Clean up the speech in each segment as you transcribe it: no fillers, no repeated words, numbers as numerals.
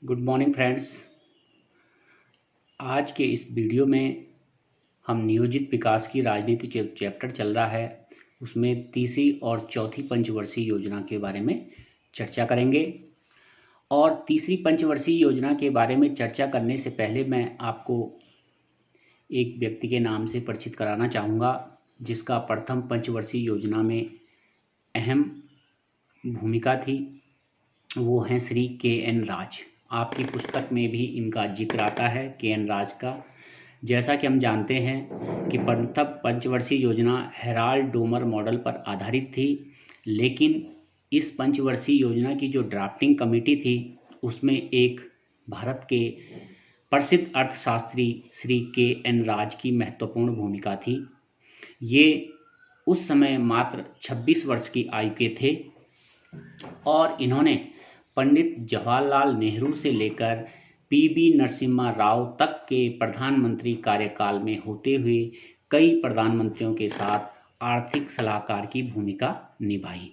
Good morning friends. आज के इस वीडियो में हम नियोजित विकास की राजनीति जो चैप्टर चल रहा है उसमें तीसरी और चौथी पंचवर्षीय योजना के बारे में चर्चा करेंगे। और तीसरी पंचवर्षीय योजना के बारे में चर्चा करने से पहले मैं आपको एक व्यक्ति के नाम से परिचित कराना चाहूँगा जिसका प्रथम पंचवर्षीय योजना में अहम भूमिका थी। वो हैं श्री के.एन. राज। आपकी पुस्तक में भी इनका जिक्र आता है के.एन. राज का। जैसा कि हम जानते हैं कि प्रथम पंचवर्षीय योजना हेराल्ड डोमर मॉडल पर आधारित थी, लेकिन इस पंचवर्षीय योजना की जो ड्राफ्टिंग कमेटी थी उसमें एक भारत के प्रसिद्ध अर्थशास्त्री श्री के.एन. राज की महत्वपूर्ण भूमिका थी। ये उस समय मात्र 26 वर्ष की आयु के थे और इन्होंने पंडित जवाहरलाल नेहरू से लेकर पी.बी. नरसिम्हा राव तक के प्रधानमंत्री कार्यकाल में होते हुए कई प्रधानमंत्रियों के साथ आर्थिक सलाहकार की भूमिका निभाई।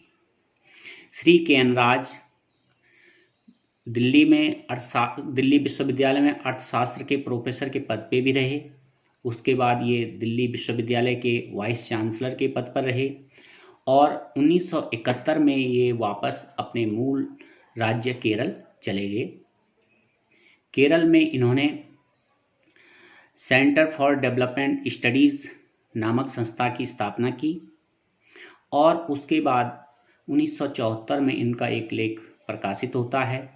श्री के.एन. राज दिल्ली विश्वविद्यालय में अर्थशास्त्र के प्रोफेसर के पद पे भी रहे। उसके बाद ये दिल्ली विश्वविद्यालय के वाइस चांसलर के पद पर रहे और 1971 में ये वापस अपने मूल राज्य केरल चले गए। केरल में इन्होंने सेंटर फॉर डेवलपमेंट स्टडीज़ नामक संस्था की स्थापना की और उसके बाद 1974 में इनका एक लेख प्रकाशित होता है।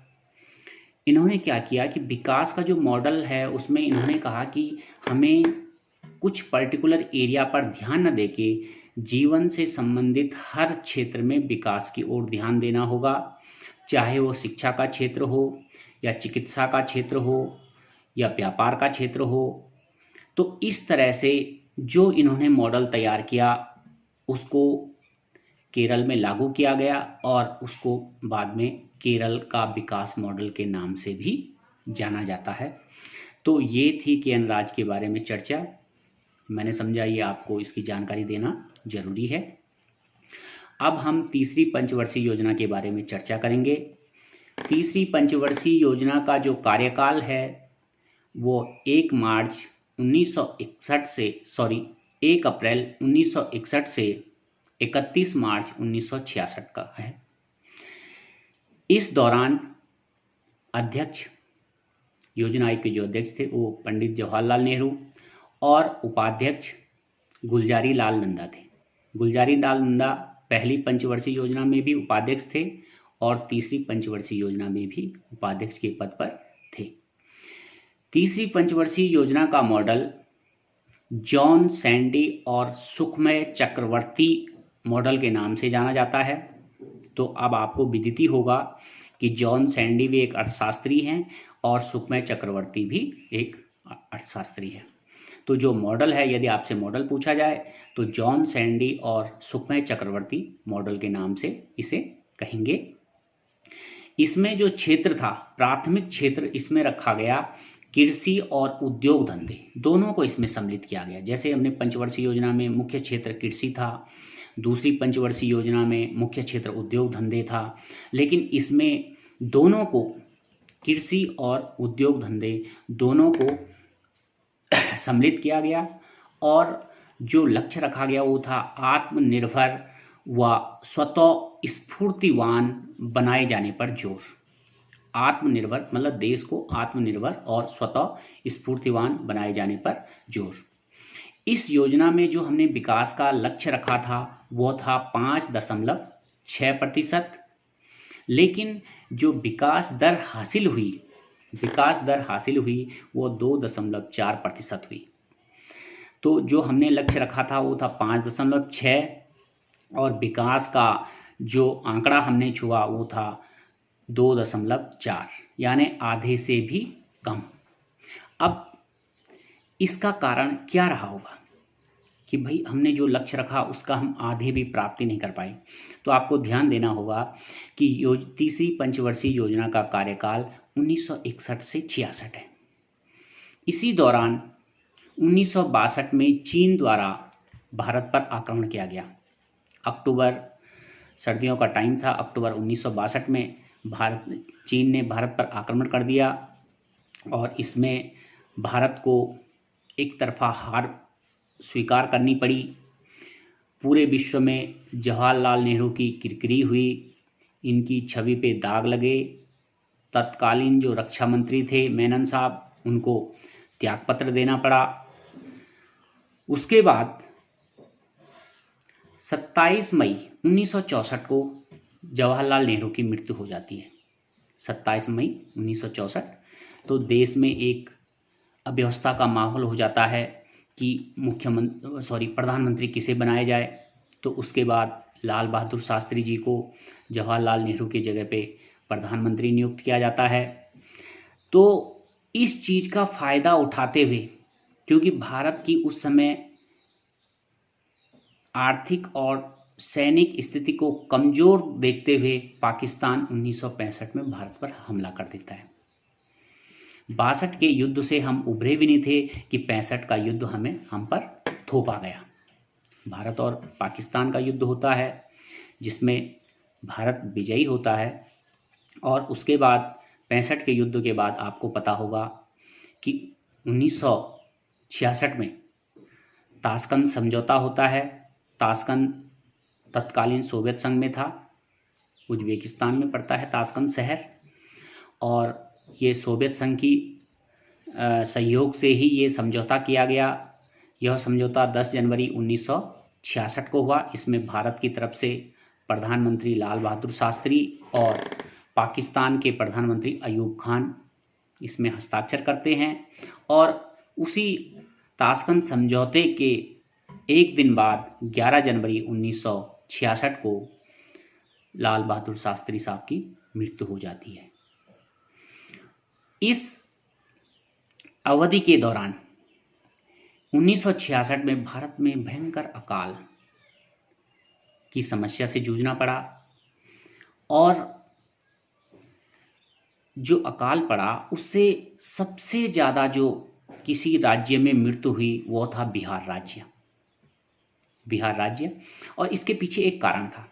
इन्होंने क्या किया कि विकास का जो मॉडल है उसमें इन्होंने कहा कि हमें कुछ पर्टिकुलर एरिया पर ध्यान न देके जीवन से संबंधित हर क्षेत्र में विकास की ओर ध्यान देना होगा, चाहे वो शिक्षा का क्षेत्र हो या चिकित्सा का क्षेत्र हो या व्यापार का क्षेत्र हो। तो इस तरह से जो इन्होंने मॉडल तैयार किया उसको केरल में लागू किया गया और उसको बाद में केरल का विकास मॉडल के नाम से भी जाना जाता है। तो ये थी के.एन. राज के बारे में चर्चा। मैंने समझा ये आपको इसकी जानकारी देना जरूरी है। अब हम तीसरी पंचवर्षीय योजना के बारे में चर्चा करेंगे। तीसरी पंचवर्षीय योजना का जो कार्यकाल है वो 1 अप्रैल 1961 से 31 मार्च 1966 का है। इस दौरान योजना आयोग के जो अध्यक्ष थे वो पंडित जवाहरलाल नेहरू और उपाध्यक्ष गुलजारी लाल नंदा थे। गुलजारी लाल नंदा पहली पंचवर्षीय योजना में भी उपाध्यक्ष थे और तीसरी पंचवर्षीय योजना में भी उपाध्यक्ष के पद पर थे। तीसरी पंचवर्षीय योजना का मॉडल जॉन सैंडी और सुखमय चक्रवर्ती मॉडल के नाम से जाना जाता है। तो अब आपको विदित होगा कि जॉन सैंडी भी एक अर्थशास्त्री हैं और सुखमय चक्रवर्ती भी एक अर्थशास्त्री है। तो जो मॉडल है, यदि आपसे मॉडल पूछा जाए तो जॉन सैंडी और सुखमय चक्रवर्ती मॉडल के नाम से इसे कहेंगे। इसमें जो क्षेत्र था, प्राथमिक क्षेत्र इसमें रखा गया कृषि और उद्योग धंधे, दोनों को इसमें सम्मिलित किया गया। जैसे हमने पंचवर्षीय योजना में मुख्य क्षेत्र कृषि था, दूसरी पंचवर्षीय योजना में मुख्य क्षेत्र उद्योग धंधे था, लेकिन इसमें दोनों को, कृषि और उद्योग धंधे दोनों को सम्मिलित किया गया और जो लक्ष्य रखा गया वो था आत्मनिर्भर व स्वतः स्फूर्तिवान बनाए जाने पर जोर। आत्मनिर्भर मतलब देश को आत्मनिर्भर और स्वतः स्फूर्तिवान बनाए जाने पर जोर। इस योजना में जो हमने विकास का लक्ष्य रखा था वो था 5.6%, लेकिन जो विकास दर हासिल हुई वो 2.4% हुई। तो जो हमने लक्ष्य रखा था वो था 5.6 और विकास का जो आंकड़ा हमने छुआ वो था 2.4, यानी आधे से भी कम। अब इसका कारण क्या रहा होगा कि भाई हमने जो लक्ष्य रखा उसका हम आधे भी प्राप्ति नहीं कर पाए। तो आपको ध्यान देना होगा कि तीसरी पंचवर्षीय योजना का कार्यकाल 1961 से 66 है। इसी दौरान 1962 में चीन द्वारा भारत पर आक्रमण किया गया। सर्दियों का टाइम था, अक्टूबर 1962 में चीन ने भारत पर आक्रमण कर दिया और इसमें भारत को एक तरफा हार स्वीकार करनी पड़ी। पूरे विश्व में जवाहरलाल नेहरू की किरकिरी हुई, इनकी छवि पे दाग लगे। तत्कालीन जो रक्षा मंत्री थे मेनन साहब, उनको त्यागपत्र देना पड़ा। उसके बाद 27 मई 1964 को जवाहरलाल नेहरू की मृत्यु हो जाती है। 27 मई 1964। तो देश में एक अव्यवस्था का माहौल हो जाता है कि प्रधानमंत्री किसे बनाया जाए। तो उसके बाद लाल बहादुर शास्त्री जी को जवाहरलाल नेहरू की जगह पे प्रधानमंत्री नियुक्त किया जाता है। तो इस चीज का फायदा उठाते हुए, क्योंकि भारत की उस समय आर्थिक और सैनिक स्थिति को कमजोर देखते हुए पाकिस्तान 1965 में भारत पर हमला कर देता है। 62 के युद्ध से हम उभरे भी नहीं थे कि 65 का युद्ध हम पर थोपा गया। भारत और पाकिस्तान का युद्ध होता है जिसमें भारत विजयी होता है। और उसके बाद 65 के युद्ध के बाद आपको पता होगा कि 1966 में ताशकंद समझौता होता है। ताशकंद तत्कालीन सोवियत संघ में था, उज्बेकिस्तान में पड़ता है ताशकंद शहर। और ये सोवियत संघ की सहयोग से ही ये समझौता किया गया। यह समझौता 10 जनवरी 1966 को हुआ। इसमें भारत की तरफ से प्रधानमंत्री लाल बहादुर शास्त्री और पाकिस्तान के प्रधानमंत्री अयूब खान इसमें हस्ताक्षर करते हैं। और उसी ताशकंद समझौते के एक दिन बाद 11 जनवरी 1966 को लाल बहादुर शास्त्री साहब की मृत्यु हो जाती है। इस अवधि के दौरान 1966 में भारत में भयंकर अकाल की समस्या से जूझना पड़ा। और जो अकाल पड़ा उससे सबसे ज्यादा जो किसी राज्य में मृत्यु हुई वो था बिहार राज्य। और इसके पीछे एक कारण था।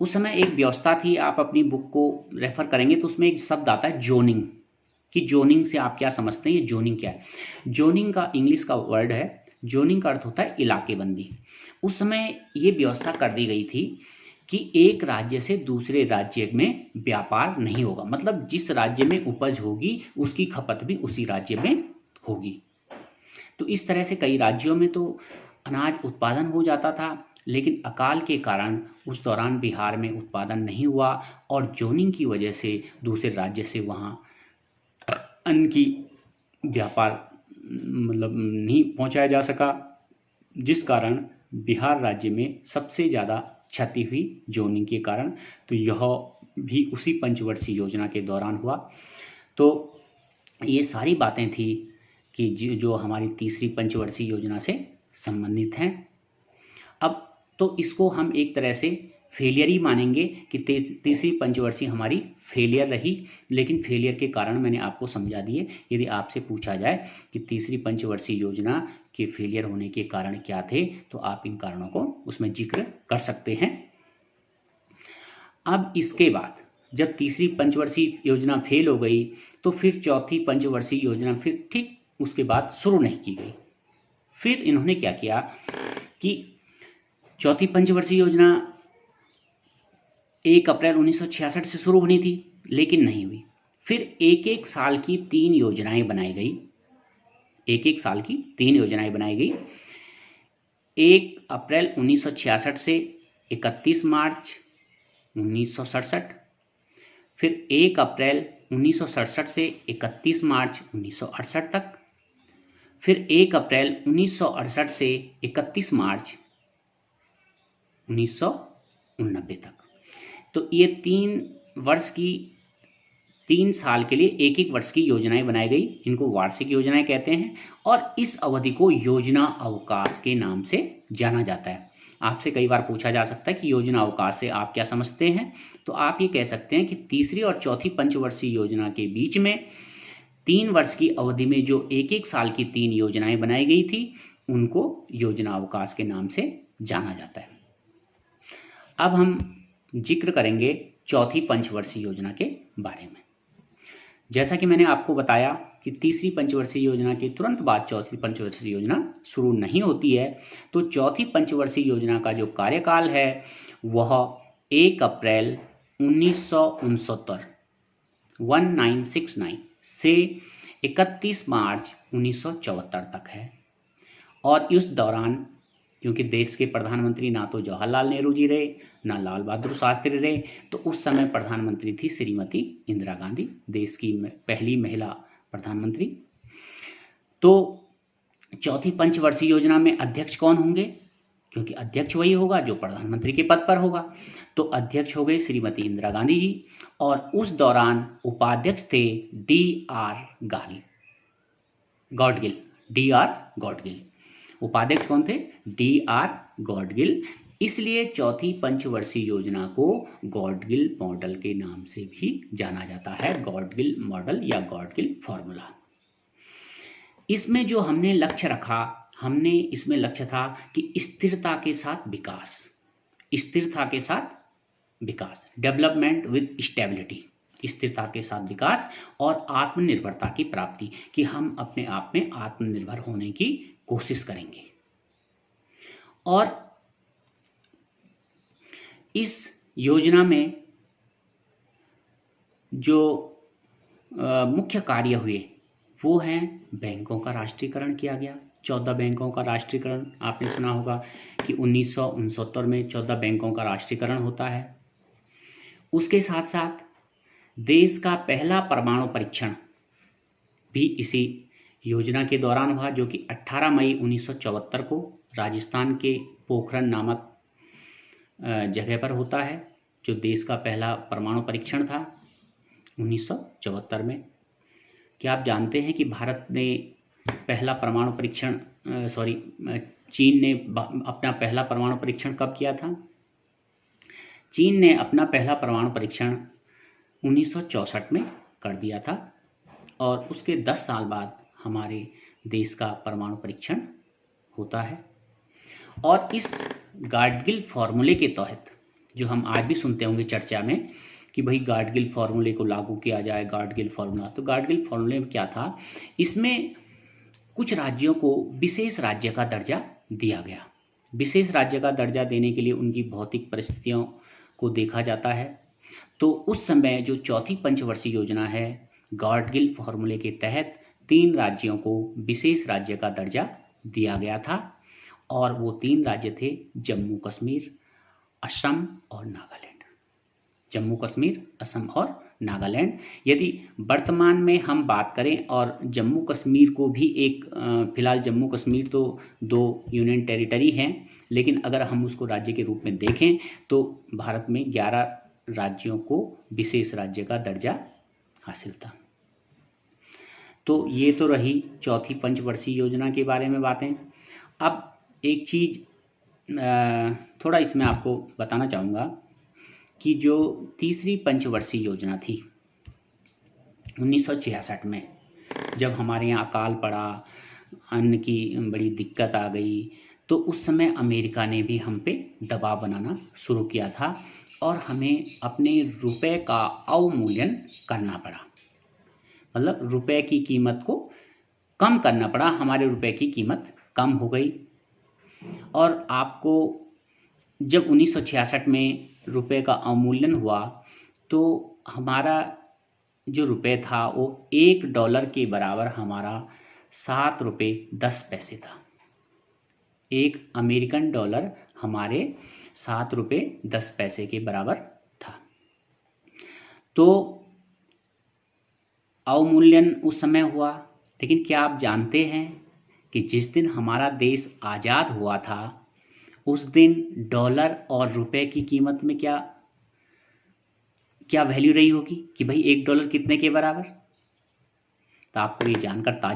उस समय एक व्यवस्था थी, आप अपनी बुक को रेफर करेंगे तो उसमें एक शब्द आता है जोनिंग, कि जोनिंग से आप क्या समझते हैं, ये जोनिंग क्या है। जोनिंग का इंग्लिश का वर्ड है, जोनिंग का अर्थ होता है इलाकेबंदी। उस समय ये व्यवस्था कर दी गई थी कि एक राज्य से दूसरे राज्य में व्यापार नहीं होगा, मतलब जिस राज्य में उपज होगी उसकी खपत भी उसी राज्य में होगी। तो इस तरह से कई राज्यों में तो अनाज उत्पादन हो जाता था, लेकिन अकाल के कारण उस दौरान बिहार में उत्पादन नहीं हुआ और जोनिंग की वजह से दूसरे राज्य से वहाँ अन्न की व्यापार मतलब नहीं पहुँचाया जा सका, जिस कारण बिहार राज्य में सबसे ज़्यादा क्षति हुई जोनिंग के कारण। तो यह भी उसी पंचवर्षीय योजना के दौरान हुआ। तो ये सारी बातें थी कि जो हमारी तीसरी पंचवर्षीय योजना से संबंधित हैं। अब तो इसको हम एक तरह से फेलियर ही मानेंगे कि तीसरी पंचवर्षीय हमारी फेलियर रही, लेकिन फेलियर के कारण मैंने आपको समझा दिए। यदि आपसे पूछा जाए कि तीसरी पंचवर्षीय योजना के फेलियर होने के कारण क्या थे, तो आप इन कारणों को उसमें जिक्र कर सकते हैं। अब इसके बाद जब तीसरी पंचवर्षीय योजना फेल हो गई तो फिर चौथी पंचवर्षीय योजना फिर ठीक उसके बाद शुरू नहीं की गई। फिर इन्होंने क्या किया कि चौथी पंचवर्षीय योजना 1 अप्रैल 1966 से शुरू होनी थी, लेकिन नहीं हुई। फिर एक एक साल की 3 योजनाएं बनाई गई। 1 अप्रैल 1966 से 31 मार्च 1967, फिर 1 अप्रैल 1967 से 31 मार्च 1968 तक, फिर 1 अप्रैल 1968 से 31 मार्च 1989 तक। तो ये 3 साल के लिए एक एक वर्ष की योजनाएं बनाई गई। इनको वार्षिक योजनाएं कहते हैं और इस अवधि को योजना अवकाश के नाम से जाना जाता है। आपसे कई बार पूछा जा सकता है कि योजना अवकाश से आप क्या समझते हैं, तो आप ये कह सकते हैं कि तीसरी और चौथी पंचवर्षीय योजना के बीच में 3 वर्ष की अवधि में जो एक एक साल की 3 योजनाएं बनाई गई थी उनको योजना अवकाश के नाम से जाना जाता है। अब हम जिक्र करेंगे चौथी पंचवर्षीय योजना के बारे में। जैसा कि मैंने आपको बताया कि तीसरी पंचवर्षीय योजना के तुरंत बाद चौथी पंचवर्षीय योजना शुरू नहीं होती है, तो चौथी पंचवर्षीय योजना का जो कार्यकाल है वह 1 अप्रैल 1969 से 31 मार्च 1974 तक है। और इस दौरान क्योंकि देश के प्रधानमंत्री ना तो जवाहरलाल नेहरू जी रहे ना लाल बहादुर शास्त्री रहे, तो उस समय प्रधानमंत्री थी श्रीमती इंदिरा गांधी, देश की पहली महिला प्रधानमंत्री। तो चौथी पंचवर्षीय योजना में अध्यक्ष कौन होंगे? क्योंकि अध्यक्ष वही होगा जो प्रधानमंत्री के पद पर होगा, तो अध्यक्ष हो गए श्रीमती इंदिरा गांधी जी। और उस दौरान उपाध्यक्ष थे डी.आर. गॉडगिल। उपाध्यक्ष कौन थे? डी.आर. गॉडगिल। इसलिए चौथी पंचवर्षीय योजना को गॉडगिल मॉडल के नाम से भी जाना जाता है, गॉडगिल मॉडल या गॉडगिल फॉर्मूला। इसमें जो हमने लक्ष्य रखा, इसमें लक्ष्य था कि स्थिरता के साथ विकास, डेवलपमेंट विद स्टेबिलिटी, स्थिरता के साथ विकास और आत्मनिर्भरता की प्राप्ति, कि हम अपने आप में आत्मनिर्भर होने की कोशिश करेंगे। और इस योजना में जो मुख्य कार्य हुए वो हैं, बैंकों का राष्ट्रीयकरण किया गया। 14 बैंकों का राष्ट्रीयकरण आपने सुना होगा कि 1969 में 14 बैंकों का राष्ट्रीयकरण होता है। उसके साथ साथ देश का पहला परमाणु परीक्षण भी इसी योजना के दौरान हुआ, जो कि 18 मई 1974 को राजस्थान के पोखरण नामक जगह पर होता है, जो देश का पहला परमाणु परीक्षण था 1974 में। क्या आप जानते हैं कि भारत ने पहला परमाणु परीक्षण चीन ने अपना पहला परमाणु परीक्षण कब किया था? चीन ने अपना पहला परमाणु परीक्षण 1964 में कर दिया था और उसके 10 साल बाद हमारे देश का परमाणु परीक्षण होता है। और इस गॉडगिल फॉर्मूले के तहत, जो हम आज भी सुनते होंगे चर्चा में कि भाई गॉडगिल फॉर्मूले को लागू किया जाए, गॉडगिल फॉर्मूला, तो गॉडगिल फॉर्मूले में क्या था? इसमें कुछ राज्यों को विशेष राज्य का दर्जा दिया गया। विशेष राज्य का दर्जा देने के लिए उनकी भौतिक परिस्थितियों को देखा जाता है। तो उस समय जो चौथी पंचवर्षीय योजना है, गॉडगिल फॉर्मूले के तहत 3 राज्यों को विशेष राज्य का दर्जा दिया गया था, और वो 3 राज्य थे जम्मू कश्मीर, असम और नागालैंड। जम्मू कश्मीर, असम और नागालैंड। यदि वर्तमान में हम बात करें और जम्मू कश्मीर को भी एक, फिलहाल जम्मू कश्मीर तो 2 यूनियन टेरिटरी हैं, लेकिन अगर हम उसको राज्य के रूप में देखें तो भारत में 11 राज्यों को विशेष राज्य का दर्जा हासिल था। तो ये तो रही चौथी पंचवर्षीय योजना के बारे में बातें। अब एक चीज़ थोड़ा इसमें आपको बताना चाहूँगा कि जो तीसरी पंचवर्षीय योजना थी 1966 में, जब हमारे यहाँ अकाल पड़ा, अन्न की बड़ी दिक्कत आ गई, तो उस समय अमेरिका ने भी हम पे दबाव बनाना शुरू किया था और हमें अपने रुपए का अवमूल्यन करना पड़ा। मतलब रुपए की कीमत को कम करना पड़ा, हमारे रुपए की कीमत कम हो गई। और आपको जब 1966 में रुपए का अवमूल्यन हुआ तो हमारा जो रुपए था वो $1 के बराबर हमारा 7 रुपये 10 पैसे था। 1 अमेरिकन डॉलर हमारे 7 रुपये 10 पैसे के बराबर था। तो अवमूल्यन उस समय हुआ, लेकिन क्या आप जानते हैं कि जिस दिन हमारा देश आज़ाद हुआ था उस दिन डॉलर और रुपए की कीमत में क्या वैल्यू रही होगी कि भाई $1 कितने के बराबर? तो आपको ये जानकर ताज्जुब